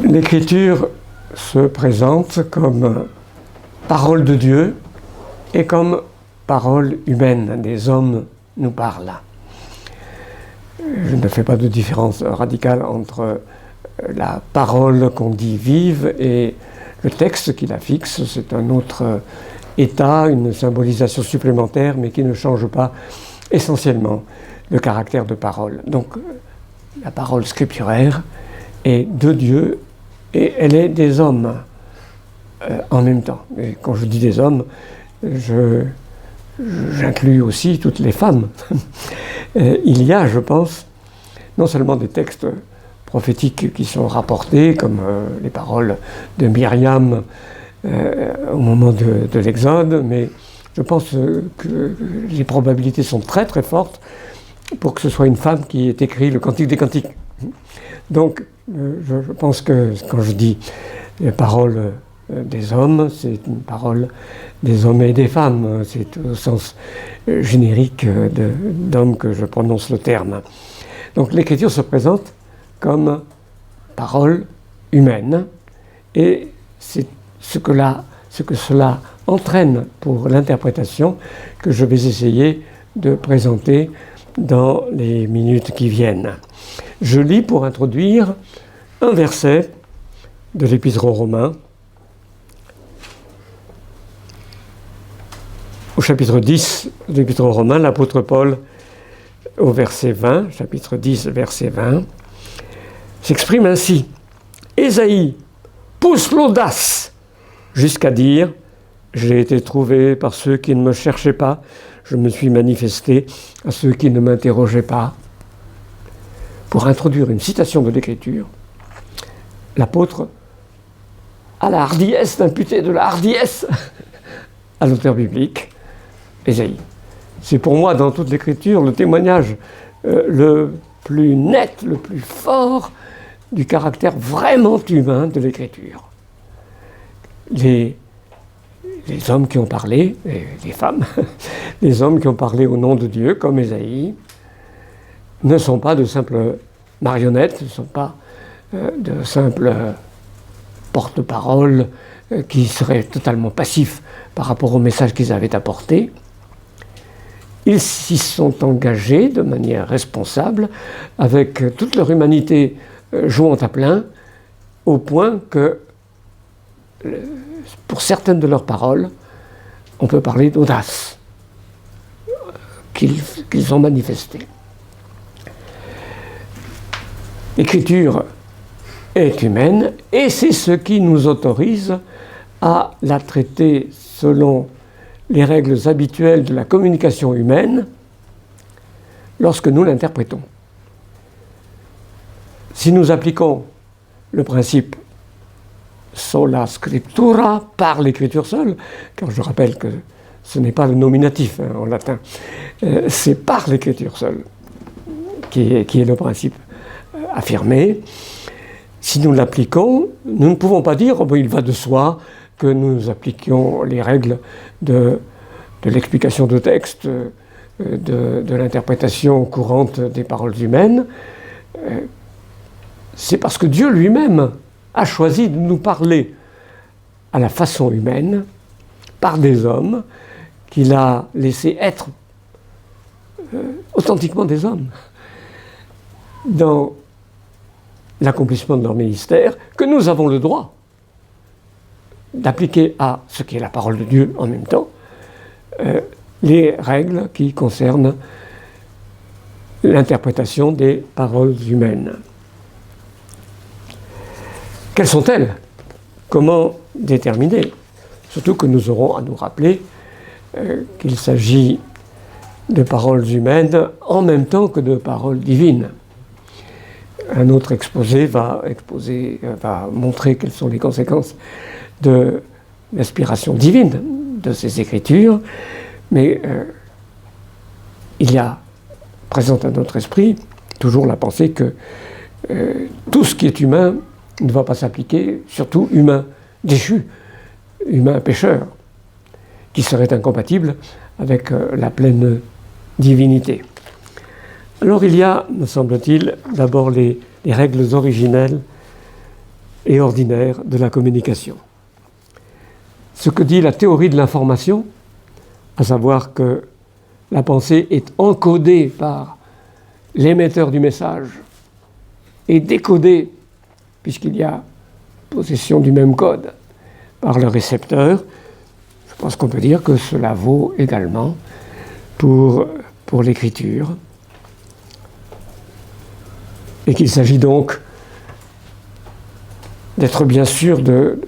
L'Écriture se présente comme parole de Dieu et comme parole humaine. Des hommes nous parlent. Je ne fais pas de différence radicale entre la parole qu'on dit vive et le texte qui la fixe. C'est un autre état, une symbolisation supplémentaire, mais qui ne change pas essentiellement le caractère de parole. Donc, la parole scripturaire est de Dieu et elle est des hommes en même temps. Et quand je dis des hommes, j'inclus aussi toutes les femmes. Il y a, je pense, non seulement des textes prophétiques qui sont rapportés, comme les paroles de Myriam au moment de l'Exode, mais je pense que les probabilités sont très très fortes pour que ce soit une femme qui ait écrit le Cantique des Cantiques. Donc, je pense que quand je dis les paroles des hommes, c'est une parole des hommes et des femmes. C'est au sens générique d'homme que je prononce le terme. Donc, l'Écriture se présente comme parole humaine, et c'est ce que cela entraîne pour l'interprétation que je vais essayer de présenter dans les minutes qui viennent. Je lis pour introduire un verset de l'Épître aux Romains, au chapitre 10 de l'Épître aux Romains, l'apôtre Paul, au verset 20, chapitre 10, verset 20, s'exprime ainsi. Ésaïe pousse l'audace jusqu'à dire « J'ai été trouvé par ceux qui ne me cherchaient pas, je me suis manifesté à ceux qui ne m'interrogeaient pas. » Pour introduire une citation de l'Écriture, l'apôtre a la hardiesse d'imputer de la hardiesse à l'auteur biblique, Ésaïe. C'est pour moi, dans toute l'Écriture, le témoignage le plus net, le plus fort du caractère vraiment humain de l'Écriture. Les hommes qui ont parlé, et les femmes, les hommes qui ont parlé au nom de Dieu, comme Ésaïe, ne sont pas de simples marionnettes, ne sont pas de simples porte-parole qui seraient totalement passifs par rapport au message qu'ils avaient apporté. Ils s'y sont engagés de manière responsable, avec toute leur humanité jouant à plein, au point que, pour certaines de leurs paroles, on peut parler d'audace qu'ils ont manifestée. L'écriture est humaine et c'est ce qui nous autorise à la traiter selon les règles habituelles de la communication humaine lorsque nous l'interprétons. Si nous appliquons le principe sola scriptura, par l'écriture seule, car je rappelle que ce n'est pas le nominatif en latin, c'est par l'écriture seule qui est le principe affirmé. Si nous l'appliquons, nous ne pouvons pas dire il va de soi que nous appliquions les règles de l'explication de texte, de l'interprétation courante des paroles humaines. C'est parce que Dieu lui-même a choisi de nous parler à la façon humaine, par des hommes, qu'il a laissé être authentiquement des hommes, dans l'accomplissement de leur ministère, que nous avons le droit d'appliquer à ce qui est la parole de Dieu en même temps, les règles qui concernent l'interprétation des paroles humaines. Quelles sont-elles? Comment déterminer? Surtout que nous aurons à nous rappeler qu'il s'agit de paroles humaines en même temps que de paroles divines. Un autre exposé va montrer quelles sont les conséquences de l'inspiration divine de ces écritures, mais il y a présent à notre esprit toujours la pensée que tout ce qui est humain ne va pas s'appliquer, surtout humain déchu, humain pécheur, qui serait incompatible avec la pleine divinité. Alors il y a, me semble-t-il, d'abord les règles originelles et ordinaire de la communication. Ce que dit la théorie de l'information, à savoir que la pensée est encodée par l'émetteur du message et décodée, puisqu'il y a possession du même code, par le récepteur, je pense qu'on peut dire que cela vaut également pour l'écriture, et qu'il s'agit donc d'être bien sûr de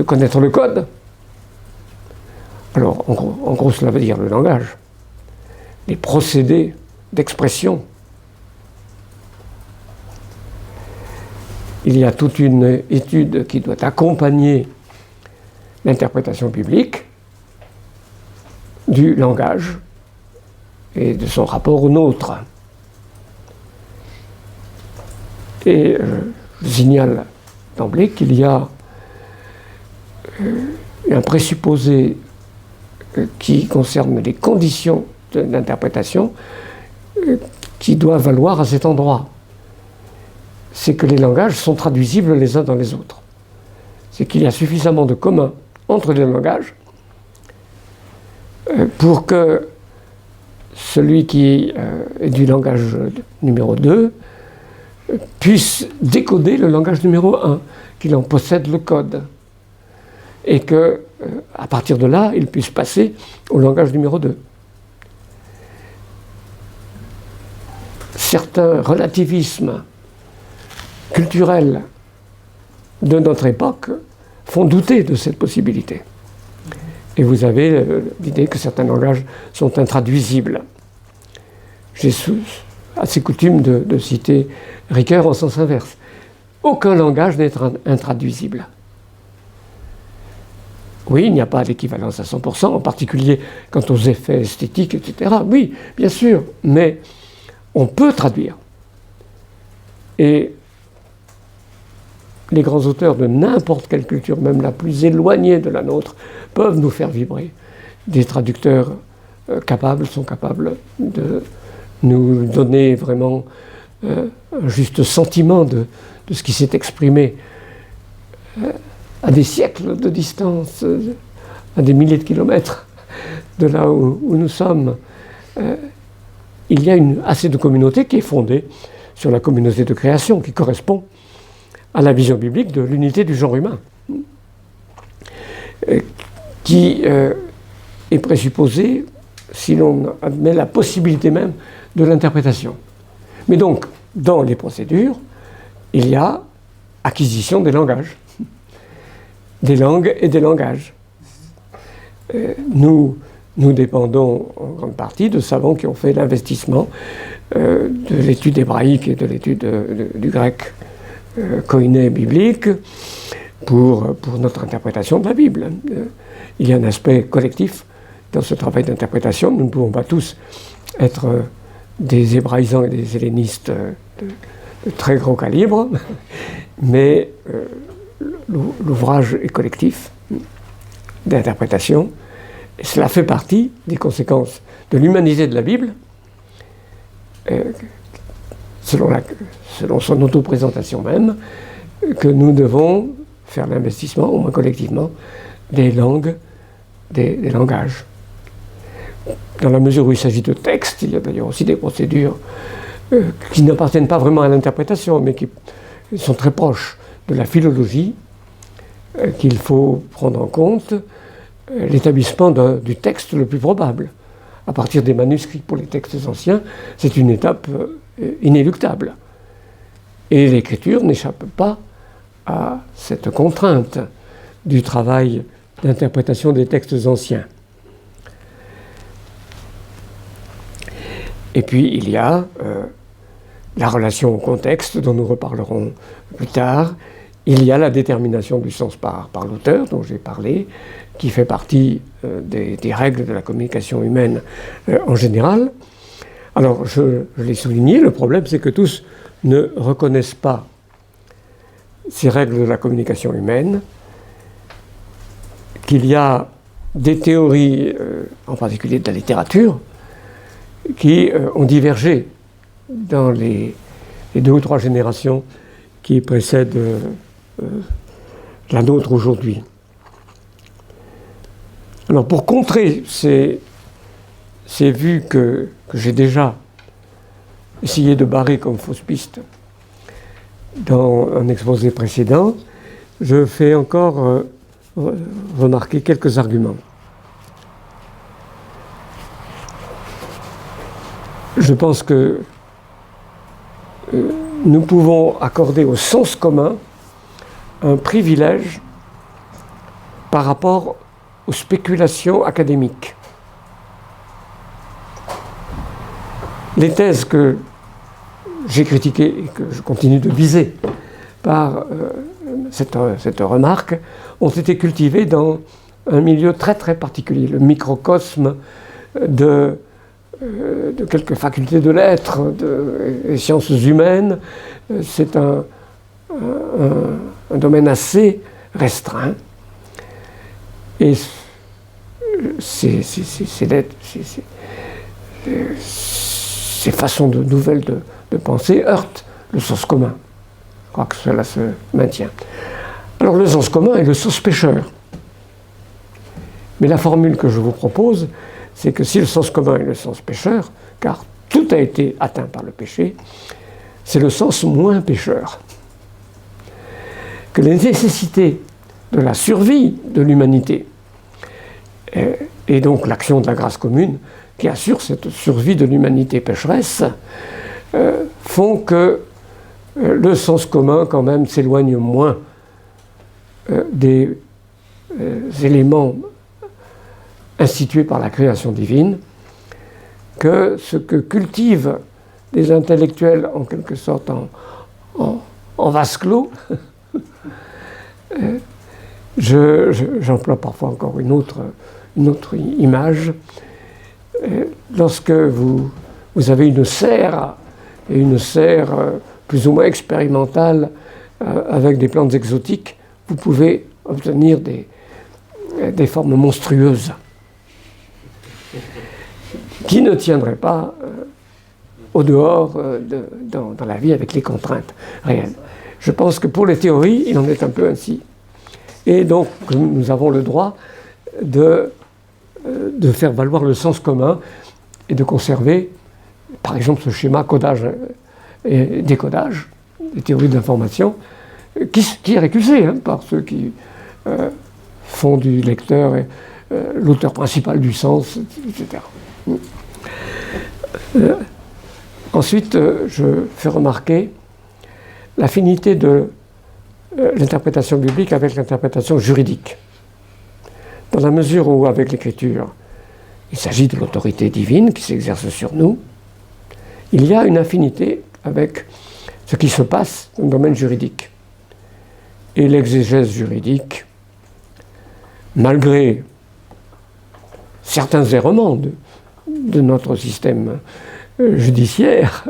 connaître le code. Alors, en gros, cela veut dire le langage, les procédés d'expression. Il y a toute une étude qui doit accompagner l'interprétation biblique du langage et de son rapport au nôtre. Et je signale d'emblée qu'il y a un présupposé qui concerne les conditions d'interprétation qui doit valoir à cet endroit. C'est que les langages sont traduisibles les uns dans les autres. C'est qu'il y a suffisamment de commun entre les langages pour que celui qui est du langage numéro 2 puisse décoder le langage numéro 1, qu'il en possède le code, et que, à partir de là, il puisse passer au langage numéro 2. Certains relativismes culturels de notre époque font douter de cette possibilité. Et vous avez l'idée que certains langages sont intraduisibles. J'ai assez coutume de citer Ricoeur en sens inverse. Aucun langage n'est intraduisible. Oui, il n'y a pas d'équivalence à 100%, en particulier quant aux effets esthétiques, etc. Oui, bien sûr, mais on peut traduire. Et les grands auteurs de n'importe quelle culture, même la plus éloignée de la nôtre, peuvent nous faire vibrer. Des traducteurs sont capables de nous donner vraiment un juste sentiment de ce qui s'est exprimé à des siècles de distance, à des milliers de kilomètres de là où nous sommes. Il y a assez de communauté qui est fondée sur la communauté de création, qui correspond à la vision biblique de l'unité du genre humain, qui est présupposée si l'on admet la possibilité même de l'interprétation. Mais donc, dans les procédures, il y a acquisition des langages, des langues et des langages. Nous dépendons en grande partie de savants qui ont fait l'investissement de l'étude hébraïque et de l'étude du grec koiné biblique pour notre interprétation de la Bible. Il y a un aspect collectif dans ce travail d'interprétation. Nous ne pouvons pas tous être des hébraïsants et des hellénistes de très gros calibre, mais l'ouvrage est collectif d'interprétation. Et cela fait partie des conséquences de l'humanité de la Bible, selon son autoprésentation même, que nous devons faire l'investissement, au moins collectivement, des langues, des langages. Dans la mesure où il s'agit de textes, il y a d'ailleurs aussi des procédures qui n'appartiennent pas vraiment à l'interprétation, mais qui sont très proches de la philologie, qu'il faut prendre en compte l'établissement du texte le plus probable. À partir des manuscrits pour les textes anciens, c'est une étape inéluctable. Et l'écriture n'échappe pas à cette contrainte du travail d'interprétation des textes anciens. Et puis il y a la relation au contexte, dont nous reparlerons plus tard. Il y a la détermination du sens par l'auteur, dont j'ai parlé, qui fait partie des règles de la communication humaine en général. Alors, je l'ai souligné, le problème, c'est que tous ne reconnaissent pas ces règles de la communication humaine, qu'il y a des théories, en particulier de la littérature, qui ont divergé dans les 2 ou 3 générations qui précèdent la nôtre aujourd'hui. Alors pour contrer ces vues que j'ai déjà essayé de barrer comme fausse piste dans un exposé précédent, je fais encore remarquer quelques arguments. Je pense que nous pouvons accorder au sens commun un privilège par rapport aux spéculations académiques. Les thèses que j'ai critiquées et que je continue de viser par cette remarque ont été cultivées dans un milieu très très particulier, le microcosme de quelques facultés de lettres, des sciences humaines. C'est un domaine assez restreint. Et ces façons nouvelles de penser heurtent le sens commun. Je crois que cela se maintient. Alors le sens commun est le sens pécheur. Mais la formule que je vous propose, c'est que si le sens commun est le sens pécheur, car tout a été atteint par le péché, c'est le sens moins pécheur. Que les nécessités de la survie de l'humanité, et donc l'action de la grâce commune, qui assure cette survie de l'humanité pécheresse, font que le sens commun, quand même, s'éloigne moins des éléments institués par la création divine, que ce que cultivent les intellectuels, en quelque sorte en vase clos. J'emploie parfois encore une autre image. Lorsque vous avez une serre, et une serre plus ou moins expérimentale avec des plantes exotiques, vous pouvez obtenir des formes monstrueuses qui ne tiendraient pas au dehors dans la vie avec les contraintes réelles. Je pense que pour les théories, il en est un peu ainsi. Et donc, nous avons le droit de faire valoir le sens commun et de conserver, par exemple, ce schéma codage et décodage, des théories de l'information, qui est récusé par ceux qui font du lecteur l'auteur principal du sens, etc. Ensuite, je fais remarquer l'affinité de l'interprétation biblique avec l'interprétation juridique. Dans la mesure où, avec l'écriture, il s'agit de l'autorité divine qui s'exerce sur nous, il y a une affinité avec ce qui se passe dans le domaine juridique. Et l'exégèse juridique, malgré certains errements de notre système judiciaire,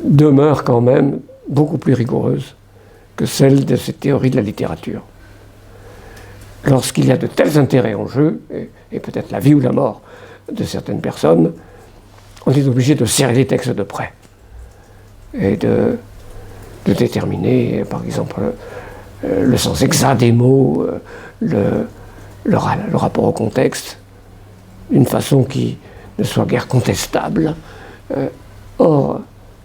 demeure quand même beaucoup plus rigoureuse que celle de cette théorie de la littérature. Lorsqu'il y a de tels intérêts en jeu, et peut-être la vie ou la mort de certaines personnes, on est obligé de serrer les textes de près et de déterminer, par exemple, le sens exact des mots, le rapport au contexte, d'une façon qui ne soit guère contestable. Or,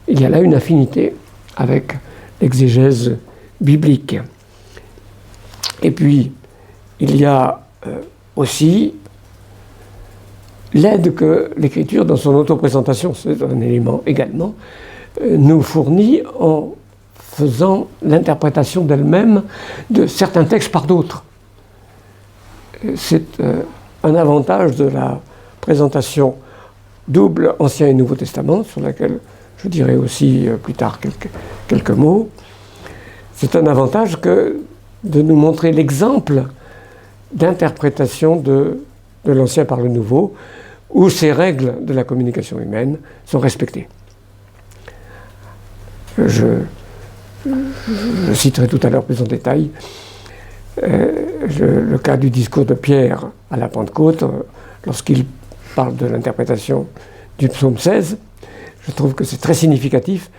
il y a là une affinité avec l'exégèse biblique. Et puis, il y a aussi l'aide que l'écriture, dans son autoprésentation, c'est un élément également, nous fournit en faisant l'interprétation d'elle-même de certains textes par d'autres. C'est un avantage de la présentation double Ancien et Nouveau Testament, sur laquelle je dirai aussi plus tard quelques mots. C'est un avantage que de nous montrer l'exemple d'interprétation de l'Ancien par le Nouveau, où ces règles de la communication humaine sont respectées. Je citerai tout à l'heure plus en détail le cas du discours de Pierre à la Pentecôte, lorsqu'il parle de l'interprétation du psaume 16. Je trouve que c'est très significatif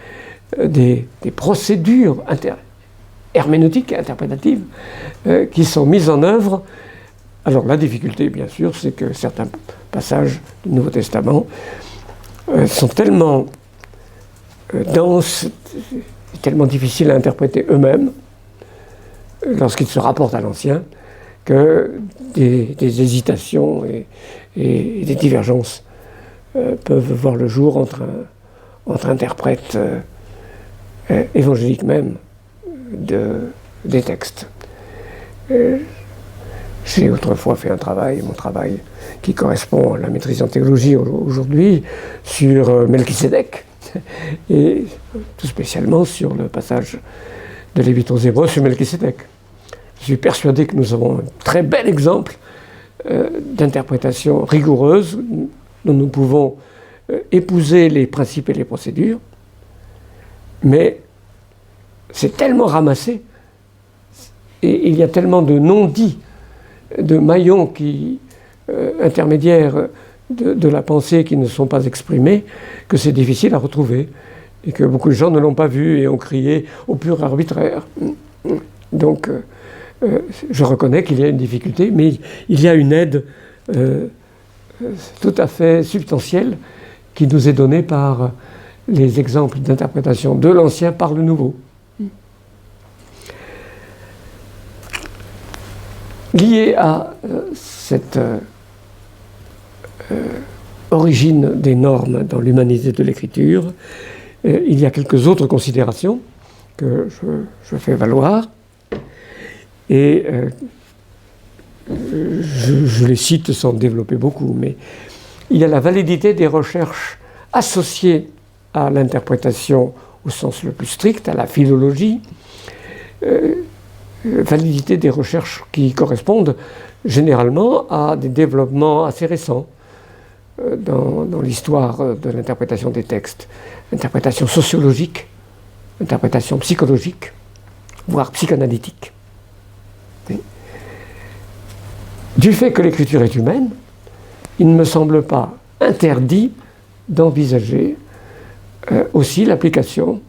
des procédures herméneutiques et interprétatives qui sont mises en œuvre. Alors la difficulté, bien sûr, c'est que certains passages du Nouveau Testament sont tellement denses, tellement difficiles à interpréter eux-mêmes, lorsqu'ils se rapportent à l'Ancien, que des hésitations et des divergences peuvent voir le jour entre interprètes évangéliques même des textes. J'ai autrefois fait mon travail qui correspond à la maîtrise en théologie aujourd'hui, sur Melchisédek, et tout spécialement sur le passage de l'Épître aux Hébreux sur Melchisédek. Je suis persuadé que nous avons un très bel exemple d'interprétation rigoureuse dont nous pouvons épouser les principes et les procédures, mais c'est tellement ramassé et il y a tellement de non-dits, de maillons intermédiaires de la pensée qui ne sont pas exprimés, que c'est difficile à retrouver et que beaucoup de gens ne l'ont pas vu et ont crié au pur arbitraire. Donc je reconnais qu'il y a une difficulté, mais il y a une aide tout à fait substantielle qui nous est donnée par les exemples d'interprétation de l'Ancien par le Nouveau. Lié à cette origine des normes dans l'humanité de l'écriture, il y a quelques autres considérations que je fais valoir, et je les cite sans développer beaucoup, mais il y a la validité des recherches associées à l'interprétation au sens le plus strict, à la philologie, validité des recherches qui correspondent généralement à des développements assez récents dans l'histoire de l'interprétation des textes. Interprétation sociologique, interprétation psychologique, voire psychanalytique. Du fait que l'écriture est humaine, il ne me semble pas interdit d'envisager aussi l'application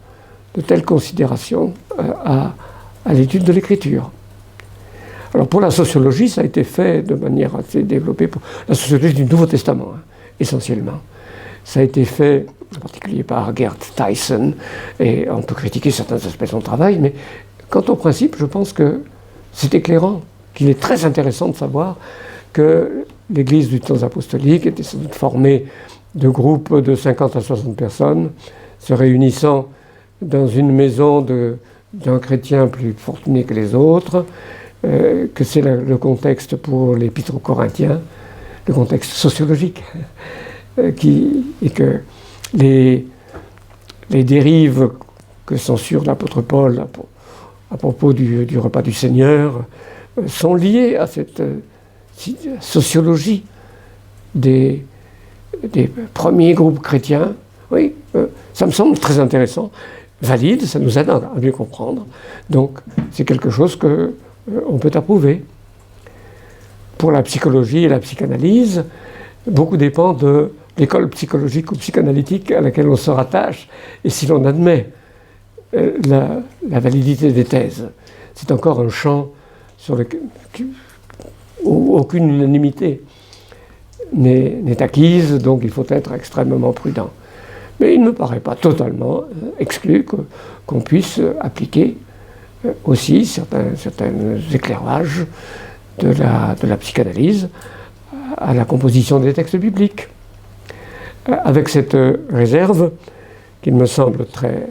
de telles considérations à l'étude de l'écriture. Alors pour la sociologie, ça a été fait de manière assez développée, pour la sociologie du Nouveau Testament, essentiellement. Ça a été fait en particulier par Gerd Theissen, et on peut critiquer certains aspects de son travail, mais quant au principe, je pense que c'est éclairant, qu'il est très intéressant de savoir que l'Église du temps apostolique était sans doute formée de groupes de 50 à 60 personnes, se réunissant dans une maison d'un chrétien plus fortuné que les autres, que c'est le contexte pour l'Épître aux Corinthiens, le contexte sociologique, et que les dérives que censure l'apôtre Paul à propos du repas du Seigneur sont liées à cette sociologie des premiers groupes chrétiens. Oui, ça me semble très intéressant, valide, ça nous aide à mieux comprendre. Donc c'est quelque chose qu'on peut approuver. Pour la psychologie et la psychanalyse, beaucoup dépend de l'école psychologique ou psychanalytique à laquelle on se rattache, et si l'on admet la validité des thèses. C'est encore un champ sur lequel où aucune unanimité n'est acquise, donc il faut être extrêmement prudent. Mais il ne me paraît pas totalement exclu qu'on puisse appliquer aussi certains éclairages de la psychanalyse à la composition des textes bibliques. Avec cette réserve, qu'il me semble très,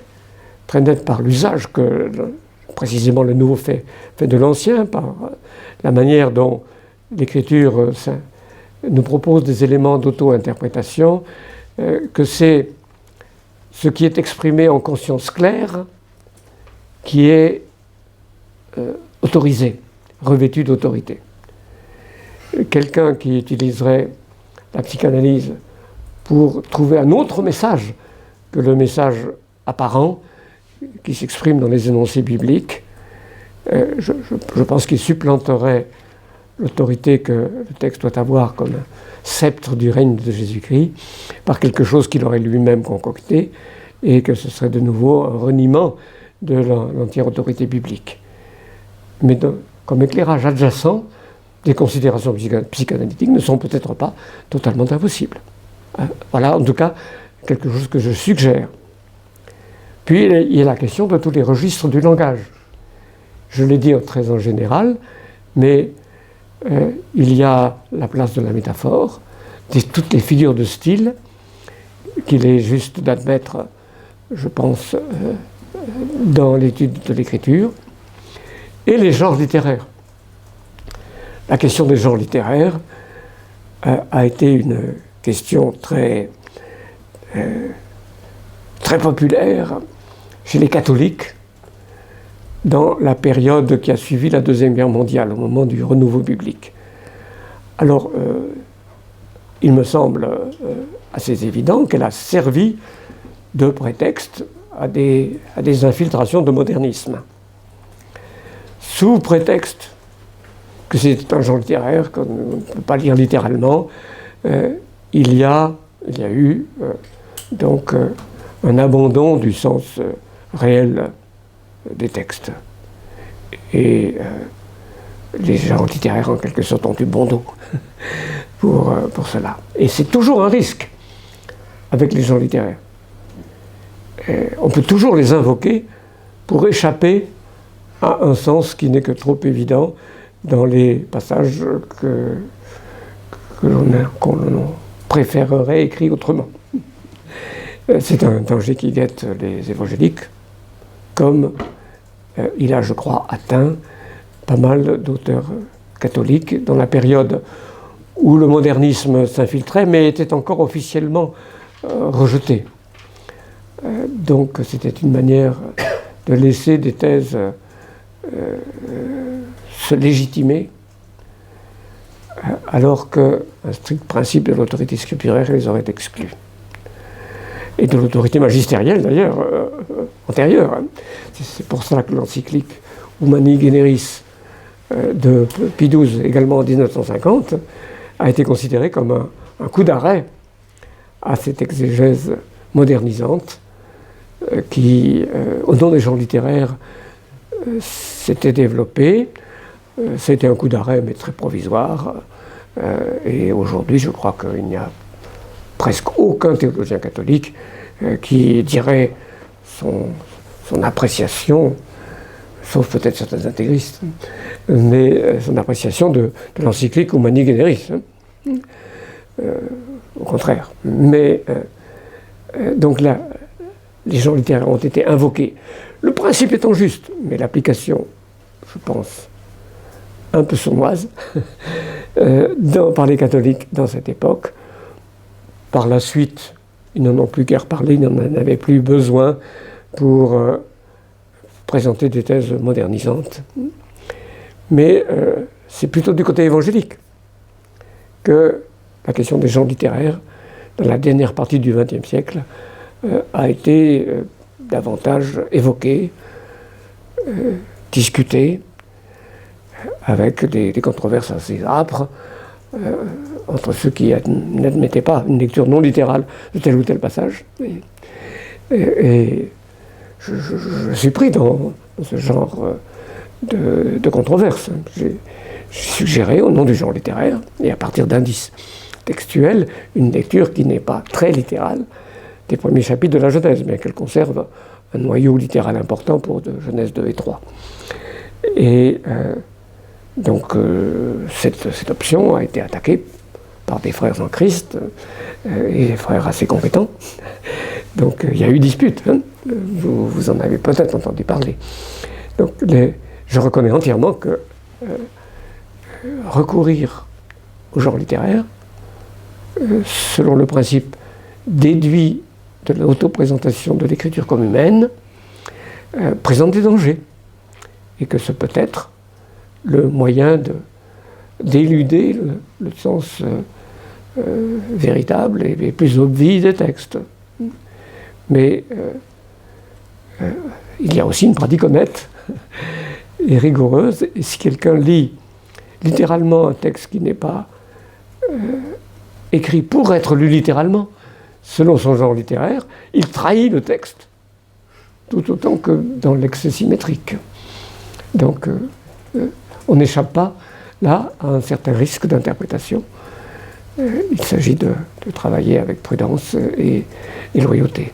très nette par l'usage que précisément le Nouveau fait de l'Ancien, par la manière dont l'Écriture nous propose des éléments d'auto-interprétation, que c'est ce qui est exprimé en conscience claire qui est autorisé, revêtu d'autorité. Quelqu'un qui utiliserait la psychanalyse pour trouver un autre message que le message apparent qui s'exprime dans les énoncés bibliques, je pense qu'il supplanterait l'autorité que le texte doit avoir comme un sceptre du règne de Jésus-Christ par quelque chose qu'il aurait lui-même concocté, et que ce serait de nouveau un reniement de l'entière autorité biblique. Mais comme éclairage adjacent, des considérations psychanalytiques ne sont peut-être pas totalement impossibles. Voilà en tout cas quelque chose que je suggère. Puis il y a la question de tous les registres du langage. Je l'ai dit très en général, mais il y a la place de la métaphore, toutes les figures de style, qu'il est juste d'admettre, je pense, dans l'étude de l'écriture, et les genres littéraires. La question des genres littéraires a été une question très populaire chez les catholiques dans la période qui a suivi la Deuxième Guerre mondiale, au moment du renouveau biblique. Alors, il me semble assez évident qu'elle a servi de prétexte à des infiltrations de modernisme. Sous prétexte que c'est un genre littéraire qu'on ne peut pas lire littéralement, il y a eu donc un abandon du sens réel des textes. Et les genres littéraires, en quelque sorte, ont eu bon dos pour cela. Et c'est toujours un risque avec les genres littéraires. On peut toujours les invoquer pour échapper à un sens qui n'est que trop évident dans les passages qu'on préférerait écrire autrement. C'est un danger qui guette les évangéliques, comme il a, je crois, atteint pas mal d'auteurs catholiques dans la période où le modernisme s'infiltrait, mais était encore officiellement rejeté. Donc c'était une manière de laisser des thèses se légitimer, alors qu'un strict principe de l'autorité scripturaire les aurait exclus. Et de l'autorité magistérielle, d'ailleurs, antérieure. Hein. C'est pour cela que l'encyclique Humani Generis de Pie XII, également en 1950, a été considérée comme un coup d'arrêt à cette exégèse modernisante qui, au nom des genres littéraires, s'était développée. C'était un coup d'arrêt, mais très provisoire. Et aujourd'hui, je crois qu'il n'y a presque aucun théologien catholique qui dirait son appréciation, sauf peut-être certains intégristes, mais son appréciation de l'encyclique Humani Generis. Au contraire. Mais donc là, les genres littéraires ont été invoqués. Le principe étant juste, mais l'application, je pense, un peu sournoise, par les catholiques dans cette époque. Par la suite, ils n'en ont plus qu'à reparler, ils n'en avaient plus besoin pour présenter des thèses modernisantes. Mais c'est plutôt du côté évangélique que la question des genres littéraires, dans la dernière partie du XXe siècle, a été davantage évoquée, discutée, avec des controverses assez âpres entre ceux qui n'admettaient pas une lecture non littérale de tel ou tel passage. Et je suis pris dans ce genre de controverse. J'ai suggéré, au nom du genre littéraire, et à partir d'indices textuels, une lecture qui n'est pas très littérale des premiers chapitres de la Genèse, mais qu'elle conserve un noyau littéral important pour de Genèse 2 et 3. Et donc cette option a été attaquée par des frères en Christ et des frères assez compétents. Donc il y a eu dispute, hein. Vous en avez peut-être entendu parler. Donc je reconnais entièrement que recourir au genre littéraire, selon le principe déduit de l'autoprésentation de l'écriture comme humaine, présente des dangers. Et que ce peut être le moyen d'éluder le sens véritable et plus obvi des textes. Mais il y a aussi une pratique honnête et rigoureuse. Et si quelqu'un lit littéralement un texte qui n'est pas écrit pour être lu littéralement, selon son genre littéraire, il trahit le texte tout autant que dans l'excès symétrique. Donc on n'échappe pas là à un certain risque d'interprétation. Il s'agit de travailler avec prudence et loyauté.